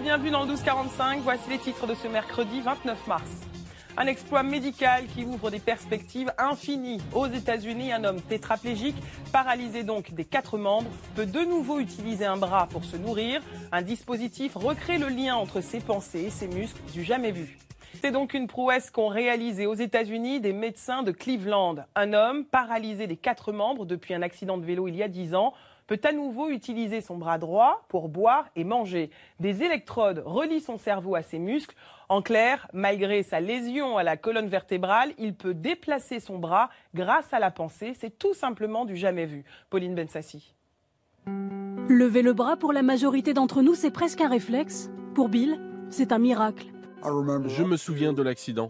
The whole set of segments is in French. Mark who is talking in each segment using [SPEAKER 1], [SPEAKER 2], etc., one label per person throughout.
[SPEAKER 1] Bienvenue dans le 12-45, voici les titres de ce mercredi 29 mars. Un exploit médical qui ouvre des perspectives infinies. Aux États-Unis, un homme tétraplégique, paralysé donc des 4 membres, peut de nouveau utiliser un bras pour se nourrir. Un dispositif recrée le lien entre ses pensées et ses muscles du jamais vu. C'est donc une prouesse qu'ont réalisée aux États-Unis des médecins de Cleveland. Un homme paralysé des 4 membres depuis un accident de vélo il y a 10 ans peut à nouveau utiliser son bras droit pour boire et manger. Des électrodes relient son cerveau à ses muscles. En clair, malgré sa lésion à la colonne vertébrale, il peut déplacer son bras grâce à la pensée. C'est tout simplement du jamais vu. Pauline Bensassi.
[SPEAKER 2] Lever le bras pour la majorité d'entre nous, c'est presque un réflexe. Pour Bill, c'est un miracle.
[SPEAKER 3] Je me souviens de l'accident.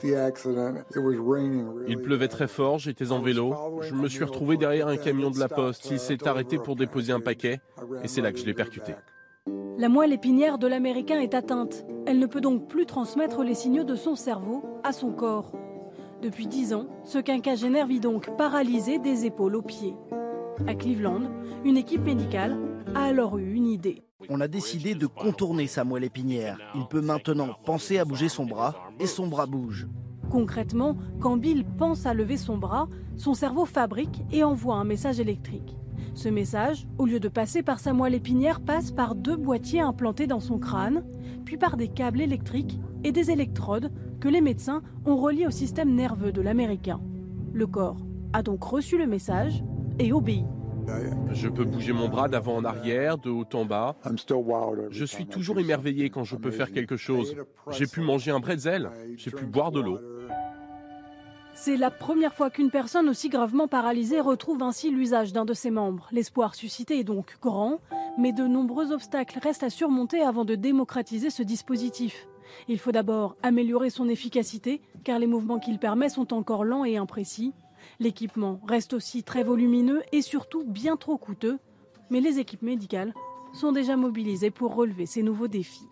[SPEAKER 3] Il pleuvait très fort, j'étais en vélo. Je me suis retrouvé derrière un camion de la poste. Il s'est arrêté pour déposer un paquet et c'est là que je l'ai percuté.
[SPEAKER 2] La moelle épinière de l'Américain est atteinte. Elle ne peut donc plus transmettre les signaux de son cerveau à son corps. Depuis 10 ans, ce quinquagénaire vit donc paralysé des épaules aux pieds. À Cleveland, une équipe médicale a alors eu une idée.
[SPEAKER 4] On a décidé de contourner sa moelle épinière. Il peut maintenant penser à bouger son bras et son bras bouge.
[SPEAKER 2] Concrètement, quand Bill pense à lever son bras, son cerveau fabrique et envoie un message électrique. Ce message, au lieu de passer par sa moelle épinière, passe par 2 boîtiers implantés dans son crâne, puis par des câbles électriques et des électrodes que les médecins ont reliés au système nerveux de l'Américain. Le corps a donc reçu le message et obéit.
[SPEAKER 3] Je peux bouger mon bras d'avant en arrière, de haut en bas. Je suis toujours émerveillé quand je peux faire quelque chose. J'ai pu manger un bretzel, j'ai pu boire de l'eau.
[SPEAKER 2] C'est la première fois qu'une personne aussi gravement paralysée retrouve ainsi l'usage d'un de ses membres. L'espoir suscité est donc grand, mais de nombreux obstacles restent à surmonter avant de démocratiser ce dispositif. Il faut d'abord améliorer son efficacité, car les mouvements qu'il permet sont encore lents et imprécis. L'équipement reste aussi très volumineux et surtout bien trop coûteux, mais les équipes médicales sont déjà mobilisées pour relever ces nouveaux défis.